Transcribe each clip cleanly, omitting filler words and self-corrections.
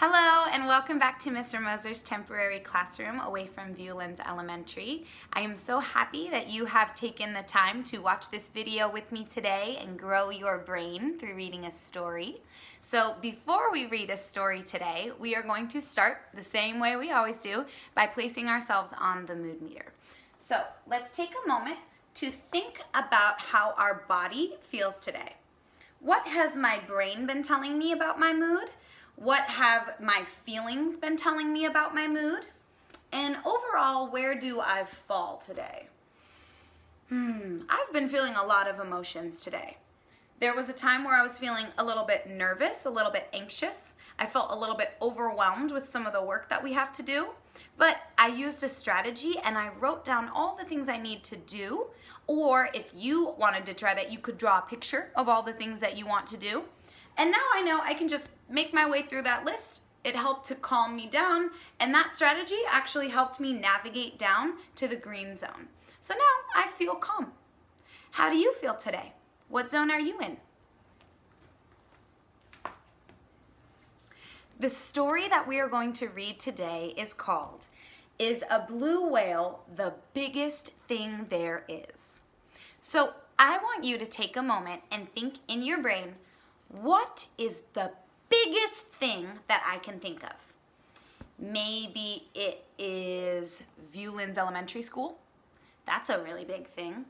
Hello and welcome back to Mr. Moser's temporary classroom away from Viewlands Elementary. I am so happy that you have taken the time to watch this video with me today and grow your brain through reading a story. So before we read a story today, we are going to start the same way we always do by placing ourselves on the mood meter. So let's take a moment to think about how our body feels today. What has my brain been telling me about my mood? What have my feelings been telling me about my mood? And overall, where do I fall today? I've been feeling a lot of emotions today. There was a time where I was feeling a little bit nervous, a little bit anxious. I felt a little bit overwhelmed with some of the work that we have to do. But I used a strategy and I wrote down all the things I need to do. Or if you wanted to try that, you could draw a picture of all the things that you want to do. And now I know I can just make my way through that list. It helped to calm me down, and that strategy actually helped me navigate down to the green zone. So now I feel calm. How do you feel today? What zone are you in? The story that we are going to read today is called, "Is a Blue Whale the Biggest Thing There Is?" So I want you to take a moment and think in your brain, what is the biggest thing that I can think of? Maybe it is Viewlands Elementary School. That's a really big thing.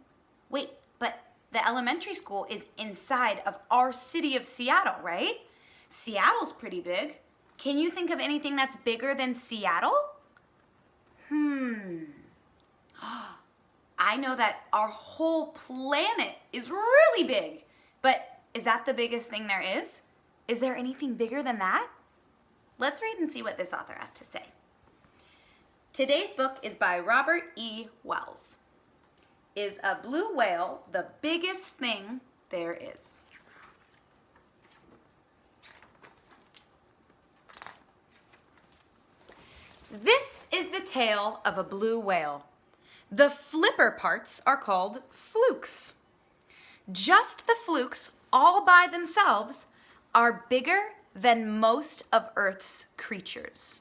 Wait, but the elementary school is inside of our city of Seattle, right? Seattle's pretty big. Can you think of anything that's bigger than Seattle? I know that our whole planet is really big, but is that the biggest thing there is? Is there anything bigger than that? Let's read and see what this author has to say. Today's book is by Robert E. Wells. Is a blue whale the biggest thing there is? This is the tale of a blue whale. The flipper parts are called flukes. Just the flukes all by themselves are bigger than most of Earth's creatures.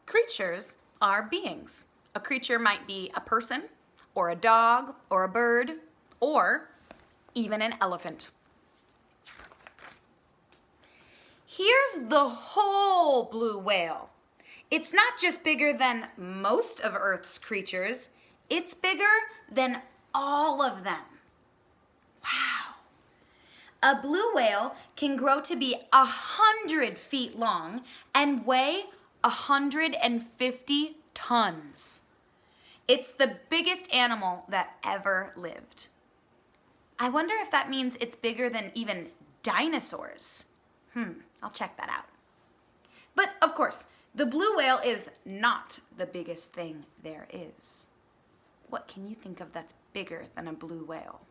Creatures are beings. A creature might be a person, or a dog, or a bird, or even an elephant. Here's the whole blue whale. It's not just bigger than most of Earth's creatures, it's bigger than all of them. Wow. A blue whale can grow to be 100 feet long and weigh 150 tons. It's the biggest animal that ever lived. I wonder if that means it's bigger than even dinosaurs. I'll check that out. But of course, the blue whale is not the biggest thing there is. What can you think of that's bigger than a blue whale?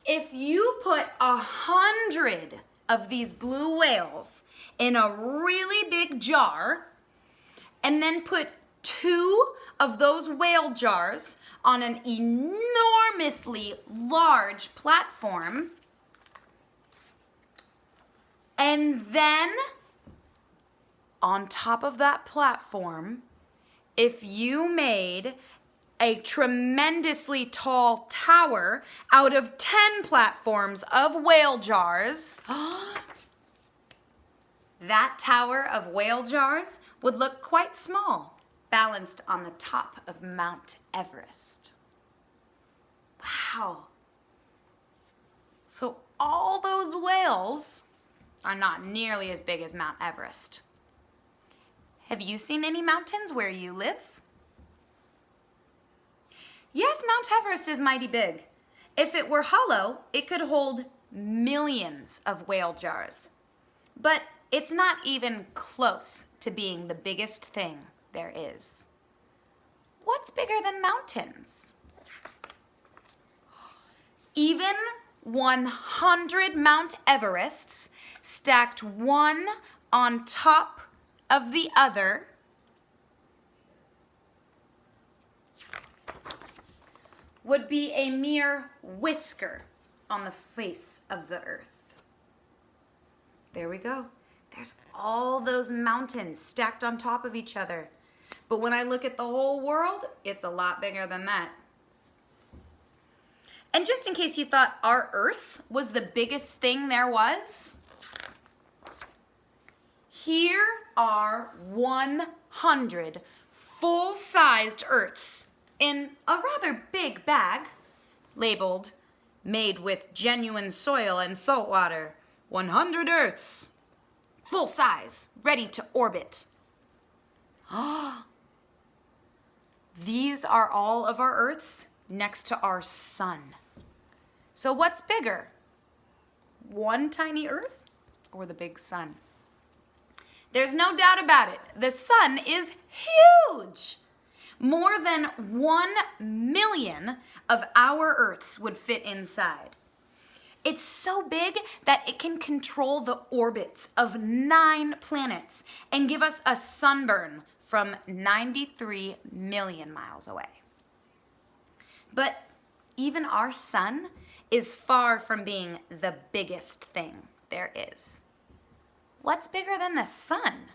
If you put 100 of these blue whales in a really big jar and then put 2 of those whale jars on an enormously large platform, and then on top of that platform, if you made a tremendously tall tower out of 10 platforms of whale jars, that tower of whale jars would look quite small, balanced on the top of Mount Everest. Wow. So all those whales are not nearly as big as Mount Everest. Have you seen any mountains where you live? Yes, Mount Everest is mighty big. If it were hollow, it could hold millions of whale jars. But it's not even close to being the biggest thing there is. What's bigger than mountains? Even 100 Mount Everests stacked one on top of the other would be a mere whisker on the face of the earth. there we go. There's all those mountains stacked on top of each other. But when I look at the whole world, it's a lot bigger than that. And just in case you thought our Earth was the biggest thing there was, here are 100 full-sized Earths in a rather big bag labeled "Made with genuine soil and salt water. 100 Earths, full size, ready to orbit." These are all of our Earths next to our sun. So what's bigger? One tiny Earth or the big sun? There's no doubt about it. The sun is huge. More than 1 million of our Earths would fit inside. It's so big that it can control the orbits of 9 planets and give us a sunburn from 93 million miles away. But even our sun is far from being the biggest thing there is. What's bigger than the sun?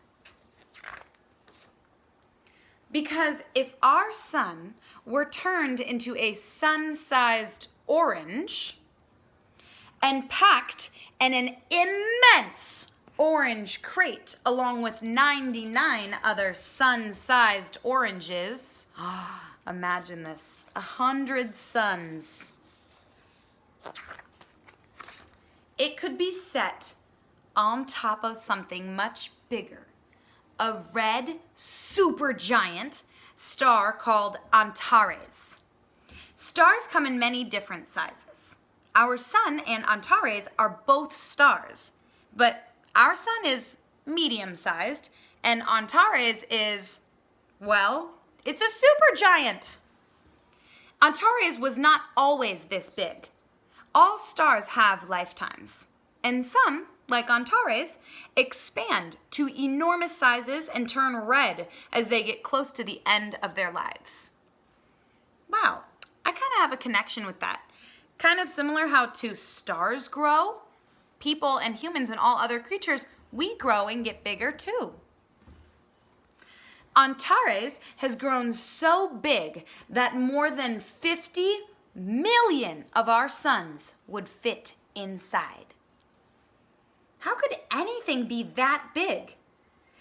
Because if our sun were turned into a sun-sized orange and packed in an immense orange crate along with 99 other sun-sized oranges, imagine this, 100 suns. It could be set on top of something much bigger, a red supergiant star called Antares. Stars come in many different sizes. Our sun and Antares are both stars, but our sun is medium-sized and Antares is, well, it's a supergiant. Antares was not always this big. All stars have lifetimes, and some, like Antares, expand to enormous sizes and turn red as they get close to the end of their lives. Wow, I kind of have a connection with that. Kind of similar how to stars grow, people and humans and all other creatures, we grow and get bigger too. Antares has grown so big that more than 50 million of our suns would fit inside. How could anything be that big?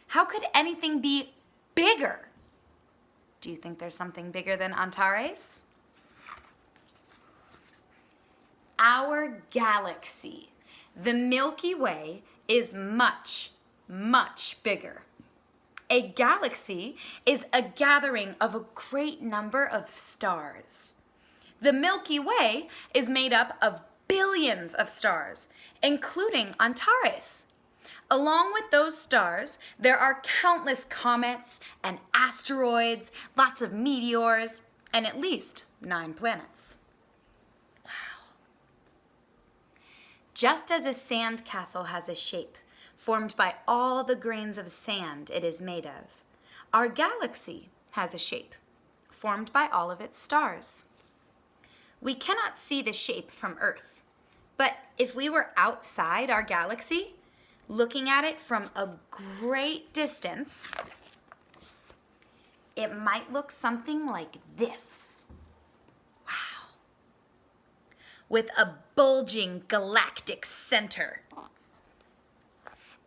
How could anything be bigger? Do you think there's something bigger than Antares? Our galaxy, the Milky Way, is much, much bigger. A galaxy is a gathering of a great number of stars. The Milky Way is made up of billions of stars, including Antares. Along with those stars, there are countless comets and asteroids, lots of meteors, and at least 9 planets. Wow. Just as a sand castle has a shape formed by all the grains of sand it is made of, our galaxy has a shape formed by all of its stars. We cannot see the shape from Earth, but if we were outside our galaxy, looking at it from a great distance, it might look something like this. Wow. With a bulging galactic center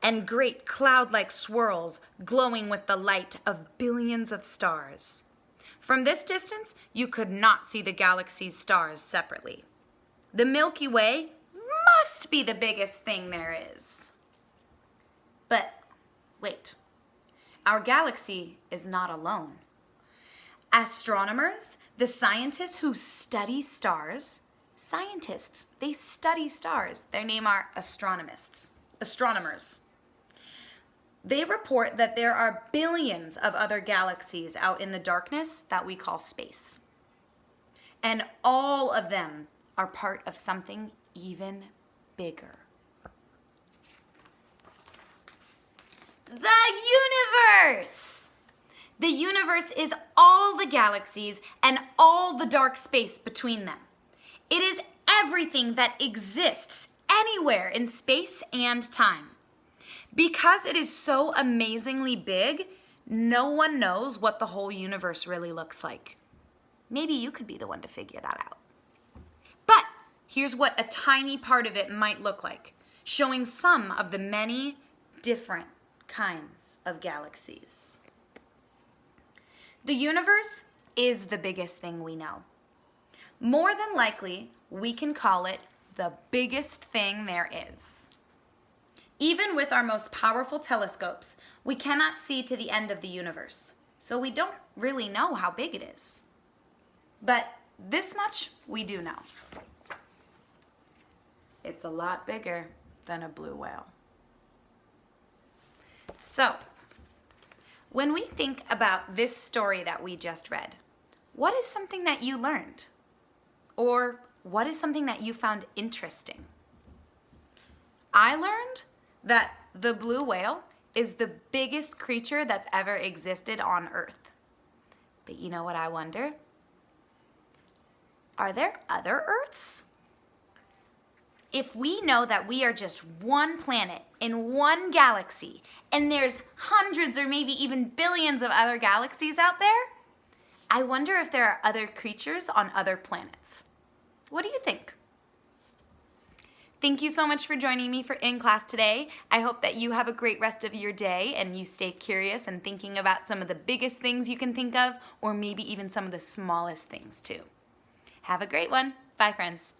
and great cloud-like swirls glowing with the light of billions of stars. From this distance, you could not see the galaxy's stars separately. The Milky Way must be the biggest thing there is. But wait, our galaxy is not alone. Astronomers, the scientists who study stars, they study stars. Their name are astronomers. They report that there are billions of other galaxies out in the darkness that we call space. And all of them are part of something even bigger. The universe! The universe is all the galaxies and all the dark space between them. It is everything that exists anywhere in space and time. Because it is so amazingly big, no one knows what the whole universe really looks like. Maybe you could be the one to figure that out. But here's what a tiny part of it might look like, showing some of the many different kinds of galaxies. The universe is the biggest thing we know. More than likely, we can call it the biggest thing there is. Even with our most powerful telescopes, we cannot see to the end of the universe, so we don't really know how big it is. But this much we do know. It's a lot bigger than a blue whale. So, when we think about this story that we just read, what is something that you learned? Or what is something that you found interesting? I learned that the blue whale is the biggest creature that's ever existed on Earth. But you know what I wonder? Are there other Earths? If we know that we are just one planet in one galaxy, and there's hundreds or maybe even billions of other galaxies out there, I wonder if there are other creatures on other planets. What do you think? Thank you so much for joining me for In Class today. I hope that you have a great rest of your day and you stay curious and thinking about some of the biggest things you can think of, or maybe even some of the smallest things too. Have a great one. Bye, friends.